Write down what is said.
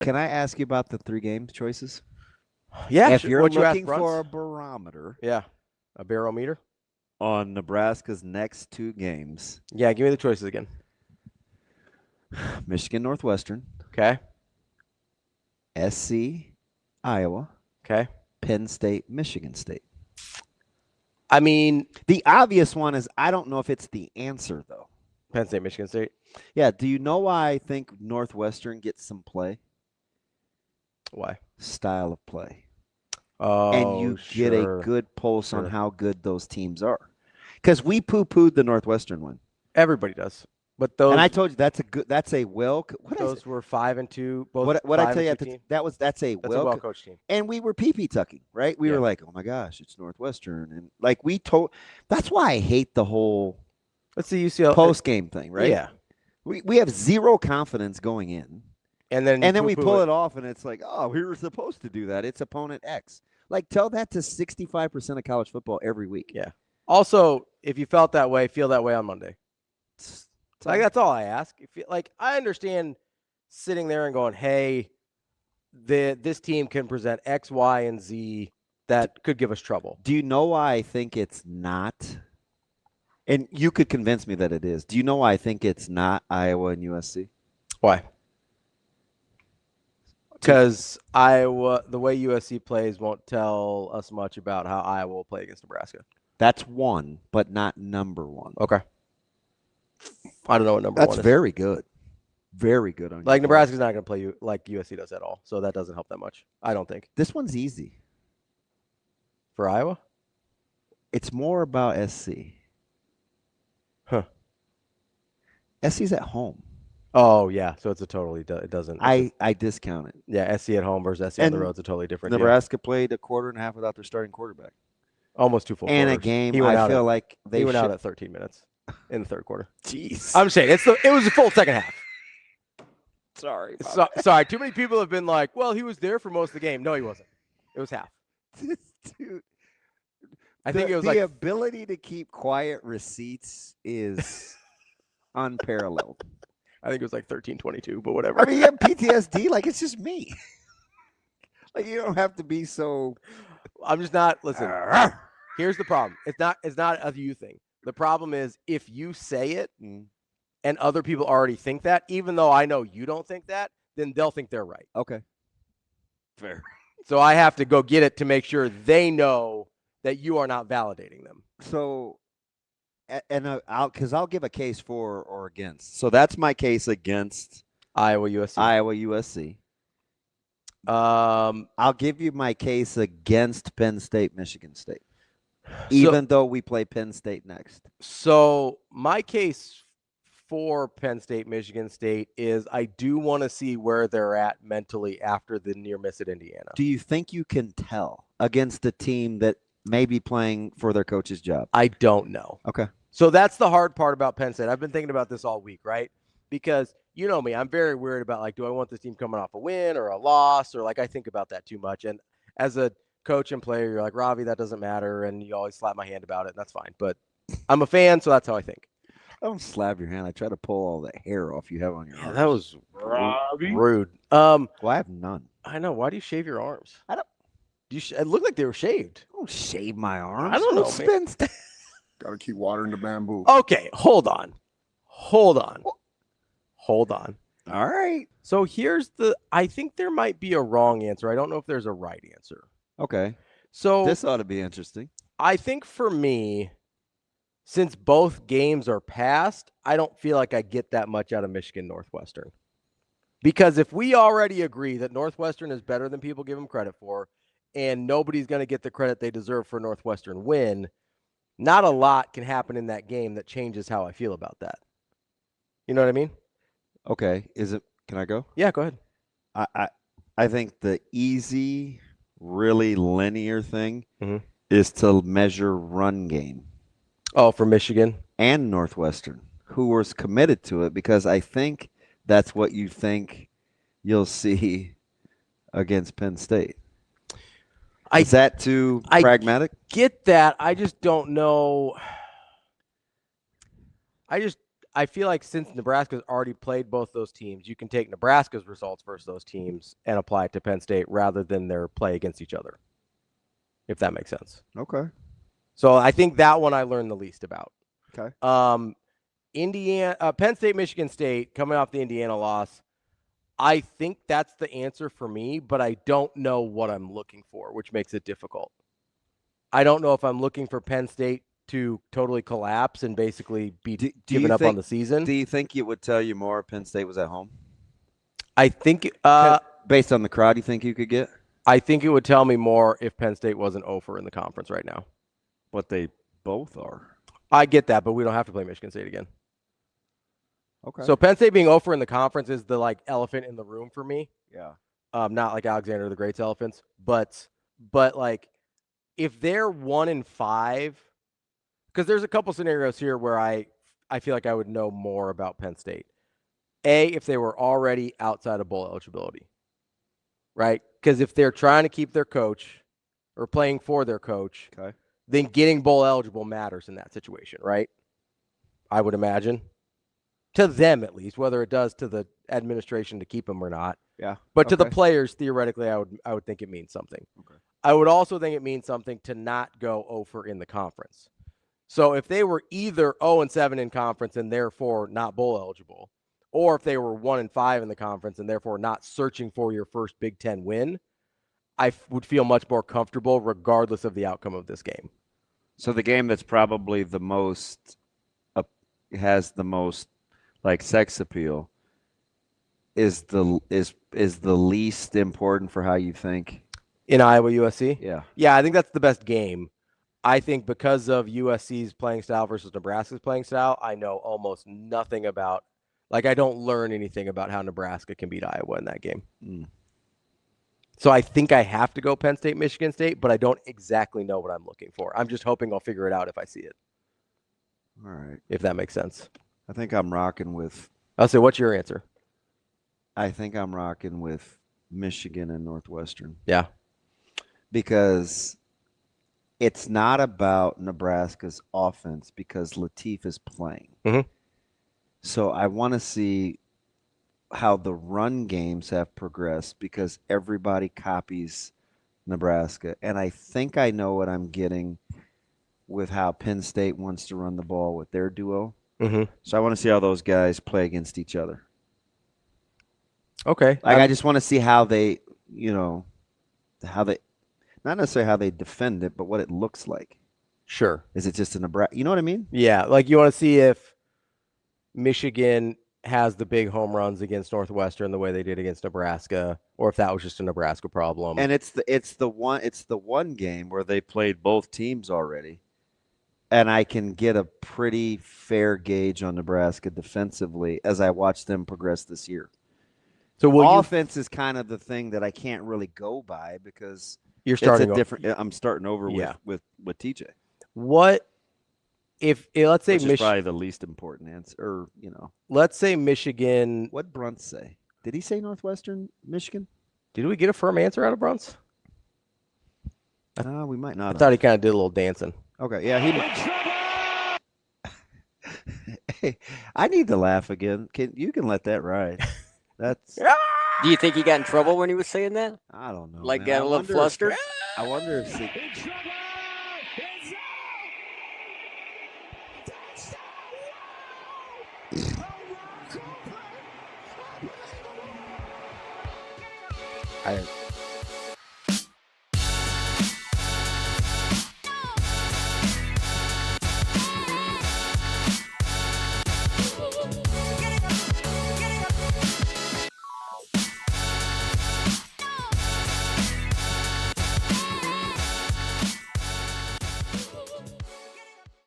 Can I ask you about the 3-game choices? Yeah, If you're what you asked looking for a barometer a barometer. on Nebraska's next 2 games, Yeah, give me the choices again. Michigan Northwestern, Okay. SC, Iowa, Okay. Penn State, Michigan State. I mean, The obvious one is I don't know if it's the answer, though. Penn State, Michigan State. Yeah, do you know why I think Northwestern gets some play? Why? Style of play. Oh, and you get a sure. good pulse on how good those teams are. Because we poo-pooed the Northwestern one. Everybody does. But those, and I told you that's a well. Those were 5-2. Both what I tell you team. that's a well-coached team. And we were pee-pee tucking, right? We were like, oh my gosh, it's Northwestern, and like we told. That's why I hate the whole. Let's see UCLA post game thing, right? Yeah. We have zero confidence going in, and then we pull it off, and it's like, oh, we were supposed to do that. It's opponent X. Like, tell that to 65% of college football every week. Yeah. Also, if you felt that way, feel that way on Monday. Like, that's all I ask. Like, I understand sitting there and going, hey, this team can present X, Y, and Z that could give us trouble. Do you know why I think it's not? And you could convince me that it is. Do you know why I think it's not Iowa and USC? Why? Because Iowa, the way USC plays won't tell us much about how Iowa will play against Nebraska. That's one, but not number one. Okay. I don't know what number one is. That's very good. Very good on like Nebraska's not going to play you like USC does at all, so that doesn't help that much. I don't think. This one's easy. For Iowa? It's more about SC. Huh. SC's at home. Oh, yeah. So it's a totally, it doesn't. I discount it. Yeah, SC at home versus SC on the road is a totally different Nebraska played a quarter and a half without their starting quarterback. Almost 2 full quarters. And a game, I feel like they went out at 13 minutes in the third quarter. Jeez. I'm saying, it was a full second half. Sorry. Sorry, too many people have been like, well, he was there for most of the game. No, he wasn't. It was half. Dude. I think it was the ability to keep quiet receipts is unparalleled. I think it was like 13-22, but whatever. I mean, you have PTSD. Like, it's just me. Like, you don't have to be so. I'm just not. Listen, here's the problem. It's not a you thing. The problem is if you say it and other people already think that, even though I know you don't think that, then they'll think they're right. Okay. Fair. So I have to go get it to make sure they know that you are not validating them. So, and I'll give a case for or against. So that's my case against Iowa USC. I'll give you my case against Penn State, Michigan State, even though we play Penn State next. So my case for Penn State, Michigan State is I do want to see where they're at mentally after the near miss at Indiana. Do you think you can tell against a team that may be playing for their coach's job? I don't know. Okay. So that's the hard part about Penn State. I've been thinking about this all week, right? Because you know me, I'm very weird about like, do I want this team coming off a win or a loss? Or like, I think about that too much. And as a coach and player, you're like, Ravi, that doesn't matter. And you always slap my hand about it. And that's fine. But I'm a fan, so that's how I think. I don't slap your hand. I try to pull all that hair off you have on your arms. That was rude. Well, I have none. I know. Why do you shave your arms? I don't. It looked like they were shaved. I don't shave my arms. I don't know. Got to keep watering the bamboo. Okay, hold on. All right. So I think there might be a wrong answer. I don't know if there's a right answer. Okay. So this ought to be interesting. I think for me, since both games are past, I don't feel like I get that much out of Michigan Northwestern. Because if we already agree that Northwestern is better than people give them credit for, and nobody's going to get the credit they deserve for a Northwestern win, not a lot can happen in that game that changes how I feel about that. You know what I mean? Okay. Can I go? Yeah, go ahead. I think the easy, really linear thing is to measure run game. Oh, for Michigan? And Northwestern, who was committed to it, because I think that's what you think you'll see against Penn State. Is that too pragmatic? I get that. I just don't know. I feel like since Nebraska's already played both those teams, you can take Nebraska's results versus those teams and apply it to Penn State rather than their play against each other, if that makes sense. Okay. So I think that one I learned the least about. Okay. Penn State, Michigan State, coming off the Indiana loss, I think that's the answer for me, but I don't know what I'm looking for, which makes it difficult. I don't know if I'm looking for Penn State to totally collapse and basically be giving up on the season. Do you think it would tell you more if Penn State was at home? I think based on the crowd you think you could get? I think it would tell me more if Penn State wasn't 0-for in the conference right now. But they both are. I get that, but we don't have to play Michigan State again. Okay. So Penn State being 0-for in the conference is the like elephant in the room for me. Yeah. Not like Alexander the Great's elephants, but like if they're 1-5, because there's a couple scenarios here where I feel like I would know more about Penn State. If they were already outside of bowl eligibility, right? Because if they're trying to keep their coach or playing for their coach, okay, then getting bowl eligible matters in that situation, right? I would imagine. To them, at least, whether it does to the administration to keep them or not. Yeah. But to the players, theoretically, I would think it means something. Okay. I would also think it means something to not go 0-for in the conference. So if they were either 0-7 in conference and therefore not bowl eligible, or if they were 1-5 in the conference and therefore not searching for your first Big Ten win, I would feel much more comfortable regardless of the outcome of this game. So the game that's probably the most has the most like sex appeal is the least important for how you think in Iowa USC. Yeah, I think that's the best game. I think because of USC's playing style versus Nebraska's playing style, I know almost nothing about. Like I don't learn anything about how Nebraska can beat Iowa in that game. So I think I have to go Penn State, Michigan State, but I don't exactly know what I'm looking for. I'm just hoping I'll figure it out if I see it. All right. If that makes sense. I think I'm rocking with. I'll say, what's your answer? I think I'm rocking with Michigan and Northwestern. Yeah. Because it's not about Nebraska's offense because Latif is playing. Mm-hmm. So I want to see how the run games have progressed because everybody copies Nebraska. And I think I know what I'm getting with how Penn State wants to run the ball with their duo. Mm-hmm. So I want to see how those guys play against each other. Okay. I just want to see how they, how they, not necessarily how they defend it, but what it looks like. Sure. Is it just a Nebraska? You know what I mean? Yeah. Like you want to see if Michigan has the big home runs against Northwestern the way they did against Nebraska, or if that was just a Nebraska problem. And it's the one game where they played both teams already. And I can get a pretty fair gauge on Nebraska defensively as I watch them progress this year. So offense is kind of the thing that I can't really go by because you're starting I'm starting over with TJ. What if let's say Michigan probably the least important answer, or let's say Michigan. What'd Brunt say? Did he say Northwestern Michigan? Did we get a firm answer out of Brunt's? We might not. I thought he kind of did a little dancing. Okay, yeah, he might. Hey, I need to laugh again. You can let that ride. That's. Do you think he got in trouble when he was saying that? I don't know. Like got a little flustered? I wonder if he.